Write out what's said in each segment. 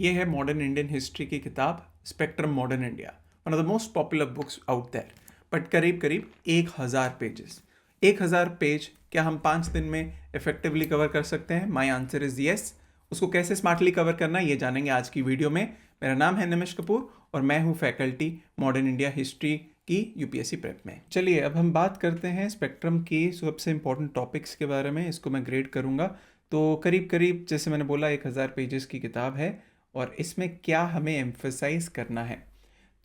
ये है modern Indian history की किताब spectrum modern India, one of the most popular books out there. But करीब करीब 1000 पेजेस। 1000 पेज क्या हम 5 दिन में इफेक्टिवली कवर कर सकते हैं? My answer is yes. उसको कैसे स्मार्टली कवर करना है ये जानेंगे आज की वीडियो में। मेरा नाम है निमिष कपूर और मैं हूँ फैकल्टी मॉडर्न इंडिया हिस्ट्री की यूपीएससी प्रेप में। चलिए अब हम बात करते हैं स्पेक्ट्रम की सबसे इंपॉर्टेंट टॉपिक्स के बारे में। इसको मैं ग्रेड करूँगा। तो करीब करीब जैसे मैंने बोला 1000 पेजेस की किताब है और इसमें क्या हमें एम्फसाइज करना है।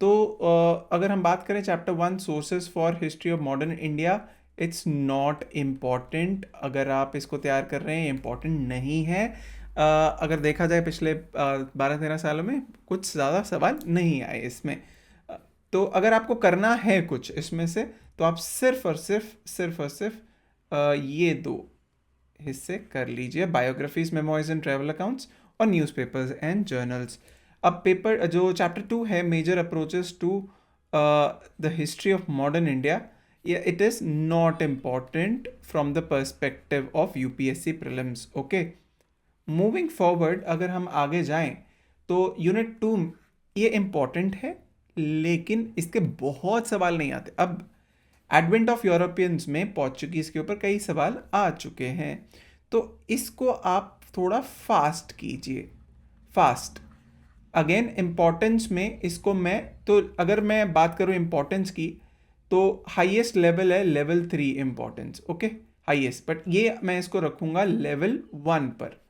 तो अगर हम बात करें chapter 1 sources for history of modern India, it's not important. अगर आप इसको तैयार कर रहे हैं इम्पॉर्टेंट नहीं है। अगर देखा जाए पिछले 12-13 सालों में कुछ ज़्यादा सवाल नहीं आए इसमें। तो अगर आपको करना है कुछ इसमें से तो आप सिर्फ और सिर्फ ये दो हिस्से कर लीजिए, biographies, memoirs and travel accounts और न्यूज़पेपर्स एंड जर्नल्स। अब पेपर जो चैप्टर 2 है major approaches to the history of modern India, it is not important from the perspective of UPSC prelims. Okay, moving forward अगर हम आगे जाएं तो unit 2 ये इम्पॉर्टेंट है लेकिन इसके बहुत सवाल नहीं आते। अब एडवेंट ऑफ यूरोपियंस में पोर्चुगीज़ के ऊपर कई सवाल आ चुके हैं, तो इसको आप थोड़ा फास्ट कीजिए। फास्ट अगेन इम्पॉर्टेंस में इसको मैं, तो अगर मैं बात करूँ इम्पॉर्टेंस की तो हाईएस्ट लेवल है level 3 importance. Okay, highest, but ये मैं इसको रखूँगा लेवल 1 पर।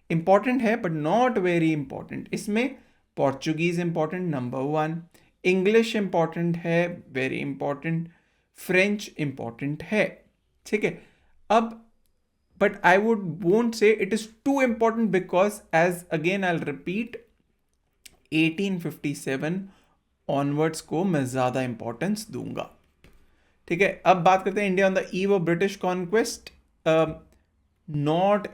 इम्पॉर्टेंट है बट नॉट वेरी इंपॉर्टेंट। इसमें Portuguese important number 1, English important है वेरी इंपॉर्टेंट, फ्रेंच इंपॉर्टेंट है। ठीक है, अब but I would won't say it is too important because as again I repeat 1857 onwards को मैं ज़्यादा इंपॉर्टेंस दूंगा। ठीक है, अब बात करते हैं India on the eve of British conquest. Not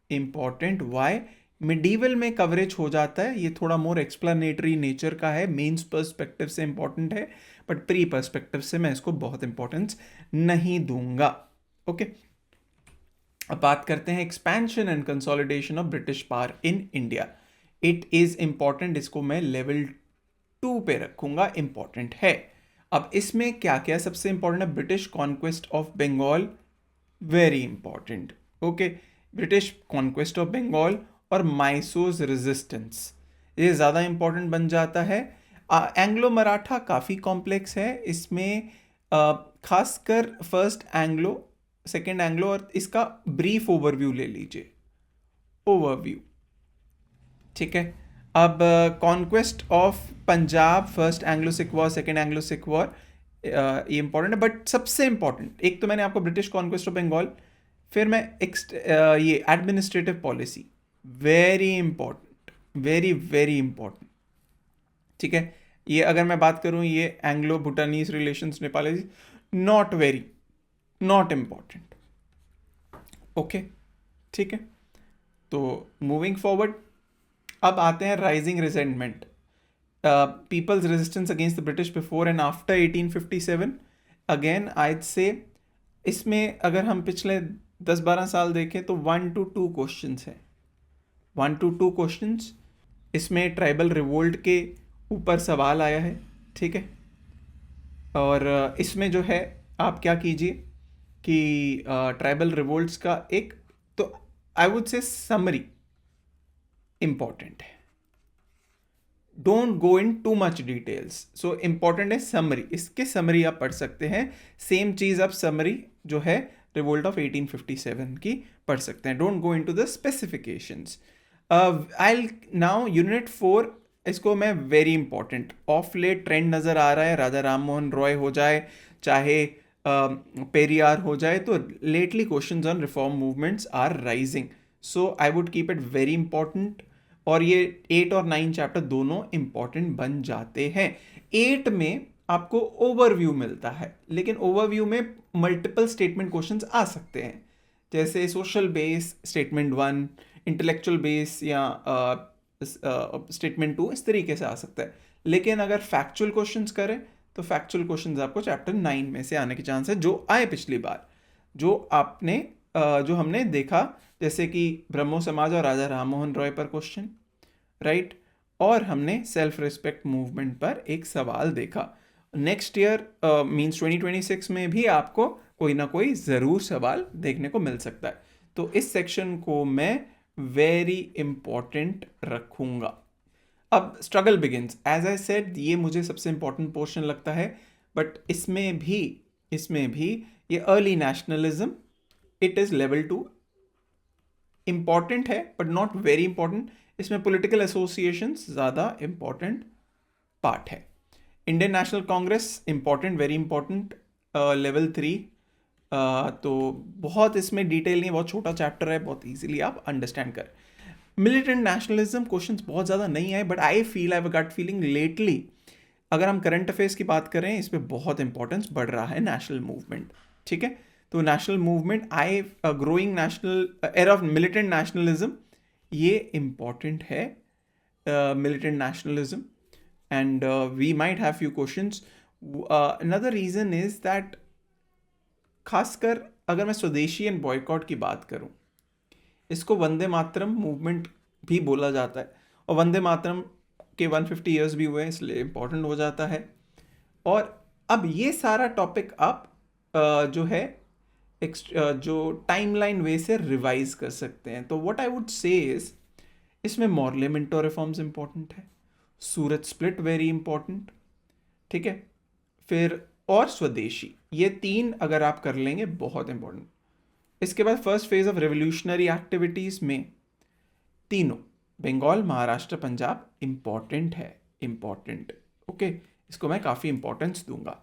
important Y? Medieval में कवरेज हो जाता है, ये थोड़ा मोर एक्सप्लेनेटरी नेचर का है, मेंस पर्सपेक्टिव से इंपॉर्टेंट है बट प्री पर्सपेक्टिव से मैं इसको बहुत इंपॉर्टेंस नहीं दूंगा। ओके, अब बात करते हैं expansion and consolidation of British power in India. It is important, इसको मैं लेवल 2 पे रखूंगा, इंपॉर्टेंट है। अब इसमें क्या क्या सबसे इंपॉर्टेंट है? British conquest of Bengal, very important. Okay, British conquest of Bengal और माइसोज रेजिस्टेंस, ये ज़्यादा इंपॉर्टेंट बन जाता है। एंग्लो मराठा काफ़ी कॉम्प्लेक्स है, इसमें खासकर फर्स्ट एंग्लो, सेकेंड एंग्लो, और इसका ब्रीफ ओवरव्यू ले लीजिए, ओवरव्यू। ठीक है, अब conquest of Punjab, first Anglo Sikh war, second Anglo Sikh war, ये इंपॉर्टेंट है। बट सबसे इंपॉर्टेंट, एक तो मैंने आपको ब्रिटिश कॉन्क्वेस्ट ऑफ बंगाल, फिर मैं ये administrative policy, very important, very very important. ठीक है, ये अगर मैं बात करूं ये Anglo Bhutanese relations, Nepalese, not important. Okay, ठीक है, तो मूविंग फॉरवर्ड अब आते हैं rising resentment, people's resistance against the British before and after 1857। Again I say इसमें अगर हम पिछले 10-12 साल देखें तो 1 to 2 क्वेश्चन है, 1 to 2 क्वेश्चन। इसमें ट्राइबल रिवोल्ट के ऊपर सवाल आया है। ठीक है, और इसमें जो है आप क्या कीजिए कि ट्राइबल रिवोल्ट्स का एक, तो I would say summary important है, don't go in too much details. So important है समरी, इसके समरी आप पढ़ सकते हैं। सेम चीज़ आप समरी जो है रिवोल्ट ऑफ 1857 की पढ़ सकते हैं, don't go in to the specifications. I now unit 4, इसको मैं very important, of late trend नज़र आ रहा है, राजा राम मोहन रॉय हो जाए चाहे पेरियार हो जाए, तो lately questions on reform movements are rising, so I would keep it very important. और ये 8 और 9 चैप्टर दोनों इंपॉर्टेंट बन जाते हैं। 8 में आपको ओवरव्यू मिलता है, लेकिन ओवरव्यू में मल्टीपल स्टेटमेंट क्वेश्चंस आ सकते हैं, जैसे social base statement 1, intellectual base या स्टेटमेंट 2, इस तरीके से आ सकता है। लेकिन अगर फैक्चुअल क्वेश्चंस करें तो फैक्चुअल क्वेश्चंस आपको चैप्टर 9 में से आने के चांस है, जो आए पिछली बार, जो आपने जो हमने देखा, जैसे कि ब्रह्मो समाज और राजा राममोहन रॉय पर क्वेश्चन, राइट, और हमने सेल्फ रिस्पेक्ट मूवमेंट पर एक सवाल देखा। नेक्स्ट ईयर मींस 2026 में भी आपको कोई ना कोई ज़रूर सवाल देखने को मिल सकता है। तो इस सेक्शन को मैं वेरी इंपॉर्टेंट रखूँगा। अब struggle begins, as I said, ये मुझे सबसे इंपॉर्टेंट पोर्शन लगता है, बट इसमें भी ये early nationalism, it is level 2, important है बट नॉट वेरी इंपॉर्टेंट। इसमें पॉलिटिकल एसोसिएशंस ज़्यादा इंपॉर्टेंट पार्ट है। Indian national Congress important, very important, level 3। तो बहुत इसमें डिटेल नहीं है, बहुत छोटा चैप्टर है, बहुत इजीली आप अंडरस्टैंड कर। मिलिटेंट नेशनलिज्म क्वेश्चंस बहुत ज़्यादा नहीं आए, but I have a gut feeling lately, अगर हम करंट अफेयर्स की बात करें, इस पर बहुत इंपॉर्टेंस बढ़ रहा है नेशनल मूवमेंट, ठीक है। तो national movement, growing national era of militant nationalism, ये इंपॉर्टेंट है, militant nationalism, and we might have few questions. Another reason is that, खासकर अगर मैं स्वदेशी एंड बॉयकॉट की बात करूं, इसको वंदे मातरम मूवमेंट भी बोला जाता है, और वंदे मातरम के 150 ईयर्स भी हुए, इसलिए इम्पोर्टेंट हो जाता है। और अब ये सारा टॉपिक आप जो है जो टाइमलाइन वे से रिवाइज कर सकते हैं। तो व्हाट आई वुड से इज, इसमें मॉर्ले मिंटो रिफॉर्म्स इंपॉर्टेंट है, सूरत स्प्लिट वेरी इंपॉर्टेंट, ठीक है, फिर और स्वदेशी, ये 3 अगर आप कर लेंगे बहुत इंपॉर्टेंट। इसके बाद first phase of revolutionary activities में तीनों, बंगाल, महाराष्ट्र, पंजाब, इंपॉर्टेंट है, इंपॉर्टेंट, ओके, इसको मैं काफ़ी इंपॉर्टेंस दूंगा।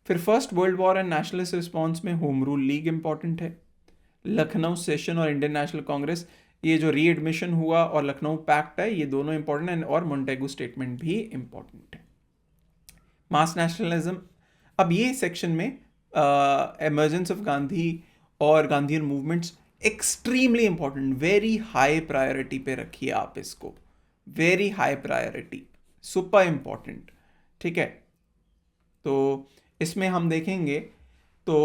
फिर first world war and nationalist response में होम रूल लीग इंपॉर्टेंट है। लखनऊ सेशन और इंडियन नेशनल कांग्रेस, ये जो रीएडमिशन हुआ और लखनऊ पैक्ट है, ये दोनों इंपॉर्टेंट हैं, और मोंटेगू स्टेटमेंट भी इंपॉर्टेंट है। मास नेशनलिज्म, अब ये सेक्शन में एमर्जेंस ऑफ गांधी और Gandhian movements extremely important, very high priority पे रखिए आप इसको, very high priority, super important, ठीक है। तो इसमें हम देखेंगे तो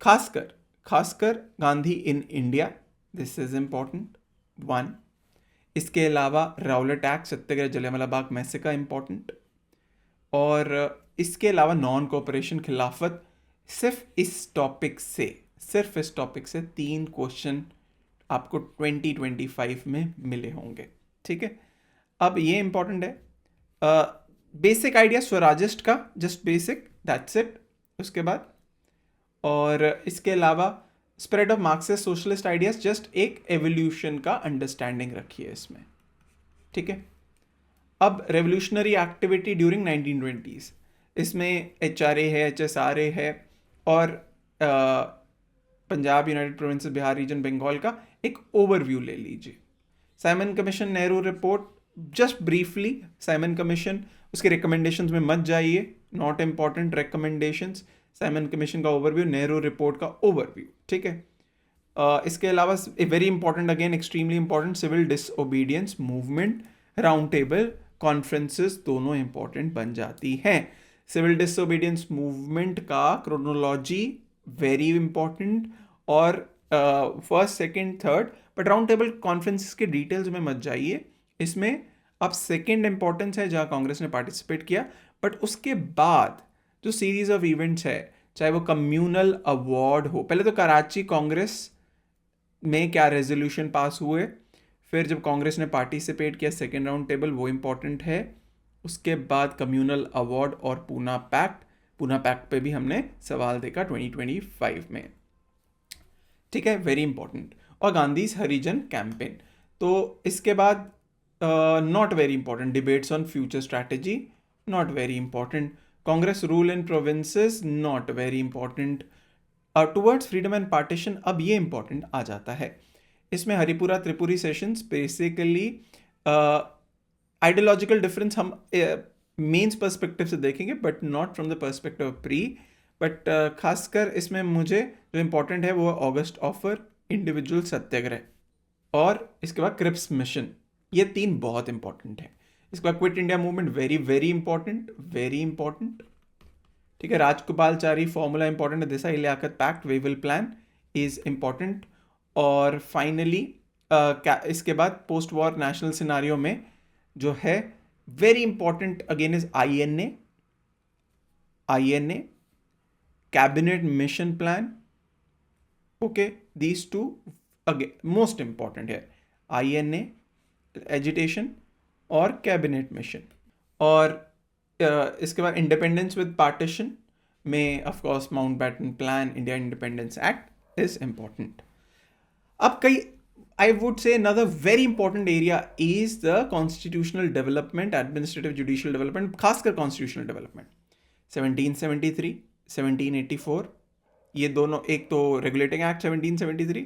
खासकर Gandhi in India, this is important 1। इसके अलावा राउलेट एक्ट, सत्याग्रह, जलियांवाला बाग मैसेकर इंपॉर्टेंट, और इसके अलावा नॉन कोऑपरेशन खिलाफत, सिर्फ इस टॉपिक से 3 क्वेश्चन आपको 2025 में मिले होंगे, ठीक है। अब ये इंपॉर्टेंट है, बेसिक आइडिया स्वराजिस्ट का, जस्ट बेसिक, दैट्स इट। उसके बाद और इसके अलावा spread of Marxist socialist ideas, just एक एवोल्यूशन का अंडरस्टैंडिंग रखिए इसमें, ठीक है। अब रेवोल्यूशनरी एक्टिविटी ड्यूरिंग 1920s, इसमें HRA है, HSRA है, और Punjab, United Provinces, Bihar region, Bengal का एक ओवरव्यू ले लीजिए। Simon Commission, Nehru Report, just briefly Simon Commission, उसके रिकमेंडेशंस में मत जाइए, not important recommendations, Simon Commission का ओवरव्यू, नेहरू रिपोर्ट का ओवरव्यू, ठीक है। इसके अलावा very important, again extremely important, civil disobedience movement, round table conferences, दोनों इंपॉर्टेंट बन जाती हैं। सिविल डिसओबीडियंस मूवमेंट का क्रोनोलॉजी वेरी इंपॉर्टेंट, और first, second, third, but round table conferences के डिटेल्स में मत जाइए। इसमें अब सेकंड इंपॉर्टेंस है जहां कांग्रेस ने पार्टिसिपेट किया, बट उसके बाद जो सीरीज ऑफ इवेंट्स है, चाहे वो कम्युनल अवार्ड हो, पहले तो कराची कांग्रेस में क्या रेजोल्यूशन पास हुए, फिर जब कांग्रेस ने पार्टिसिपेट किया सेकेंड राउंड टेबल, वो इंपॉर्टेंट है। उसके बाद कम्युनल अवार्ड और पूना पैक्ट पे भी हमने सवाल देखा 2025 में, ठीक है, वेरी इंपॉर्टेंट। और गांधीज हरिजन कैंपेन, तो इसके बाद not very important, debates on future strategy, not very important, Congress rule in provinces, not very important, towards freedom and partition, अब ये इंपॉर्टेंट आ जाता है। इसमें Haripura Tripuri sessions, basically ideological difference हम मेंस पर्सपेक्टिव से देखेंगे, but not from the perspective of pre, but खासकर इसमें मुझे जो इंपॉर्टेंट है वो ऑगस्ट ऑफर, इंडिविजुअल सत्याग्रह, और इसके बाद क्रिप्स मिशन, ये 3 बहुत इंपॉर्टेंट है। इसके बाद quit India movement, very very important, very important, ठीक है। राजगोपालचारी फॉर्मूला इंपॉर्टेंट है, Desai Liaquat pact, Wavell plan, is important. और फाइनली इसके बाद पोस्ट वॉर नेशनल सिनारियो में जो है very important again is I N A cabinet mission plan. Okay, these two again most important है, आई एन ए एजिटेशन और cabinet mission. और इसके बाद इंडिपेंडेंस विद पार्टीशन में of course Mountbatten plan, India independence act is important. अब कई आई would से another very important area is the constitutional development, administrative judicial development, खासकर constitutional development। 1773, 1784 ये दोनों, एक तो regulating act 1773,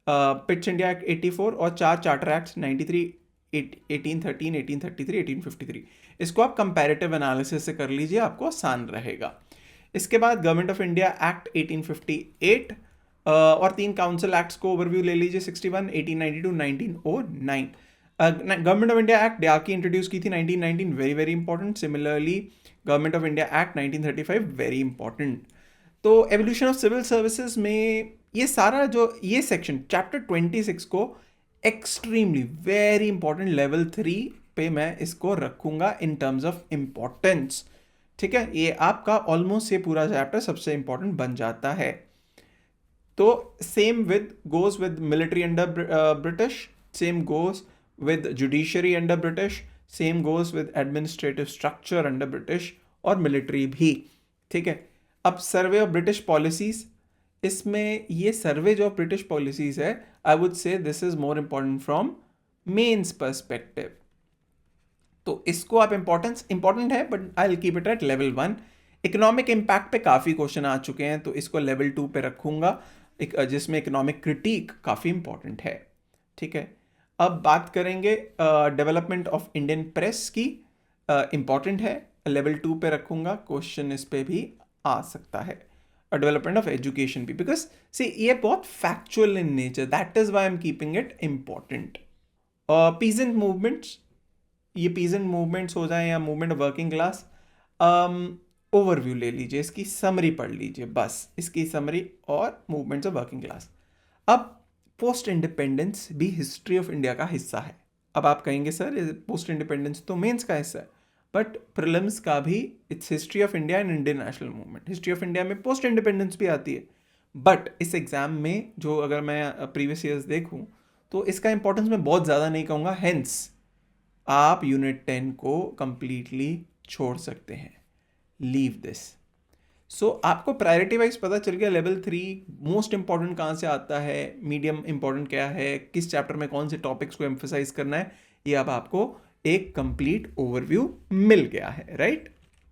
Pitt's India act 84 और 4 चार्टर एक्ट्स 93, 1813, 1833, 1853। इसको आप कंपैरेटिव एनालिसिस से कर लीजिए, आपको आसान रहेगा। इसके बाद गवर्नमेंट ऑफ इंडिया एक्ट 1858 और 3 काउंसिल एक्ट्स को ओवरव्यू ले लीजिए, 61, 1892, 1909। गवर्नमेंट ऑफ इंडिया एक्ट डाकी इंट्रोड्यूस की थी 1919, very very important. Similarly government of India act 1935, very important. तो एवोल्यूशन ऑफ सिविल सर्विसेज में ये सारा जो ये सेक्शन चैप्टर 26 को एक्सट्रीमली वेरी इंपॉर्टेंट, लेवल 3 पे मैं इसको रखूंगा इन टर्म्स ऑफ इम्पॉर्टेंस। ठीक है, ये आपका ऑलमोस्ट ये पूरा चैप्टर सबसे इंपॉर्टेंट बन जाता है। तो same goes with military under British, same goes with judiciary under British, same goes with administrative structure under British और मिलिट्री भी। ठीक है, अब सर्वे ऑफ ब्रिटिश पॉलिसीज, इसमें ये सर्वे जो ब्रिटिश पॉलिसीज है, I would say this is more important from mains perspective. तो इसको आप इंपॉर्टेंट है but I will keep it at level 1। Economic impact पे काफ़ी क्वेश्चन आ चुके हैं, तो इसको लेवल 2 पे रखूंगा, जिसमें इकोनॉमिक क्रिटिक काफ़ी इंपॉर्टेंट है। ठीक है, अब बात करेंगे डेवलपमेंट ऑफ इंडियन प्रेस की, इंपॉर्टेंट है, लेवल 2 पे रखूंगा, क्वेश्चन इस पे भी आ सकता है। डेवलपमेंट ऑफ एजुकेशन भी, बिकॉज सी ये बहुत factual in nature, that is why I am keeping it important. Peasant movements, ये पीजेंट मूवमेंट्स हो जाए या movement of working class, overview ले लीजिए, इसकी समरी पढ़ लीजिए, बस इसकी समरी और मूवमेंट्स ऑफ वर्किंग क्लास। अब पोस्ट इंडिपेंडेंस भी हिस्ट्री ऑफ इंडिया का हिस्सा है। अब आप कहेंगे सर पोस्ट इंडिपेंडेंस तो मेंस का हिस्सा है, बट प्रीलिम्स का भी it's history of India and Indian national movement. History of India में पोस्ट इंडिपेंडेंस भी आती है, बट इस एग्जाम में जो अगर मैं प्रीवियस ईयर्स देखूं तो इसका इंपॉर्टेंस मैं बहुत ज़्यादा नहीं कहूँगा, हेंस आप यूनिट 10 को कंप्लीटली छोड़ सकते हैं, लीव दिस। सो आपको प्रायोरिटी वाइज पता चल गया, लेवल 3 मोस्ट इंपॉर्टेंट कहाँ से आता है, मीडियम इंपॉर्टेंट क्या है, किस चैप्टर में कौन से टॉपिक्स को एम्फेसाइज करना है, ये अब आपको एक कंप्लीट ओवरव्यू मिल गया है, राइट।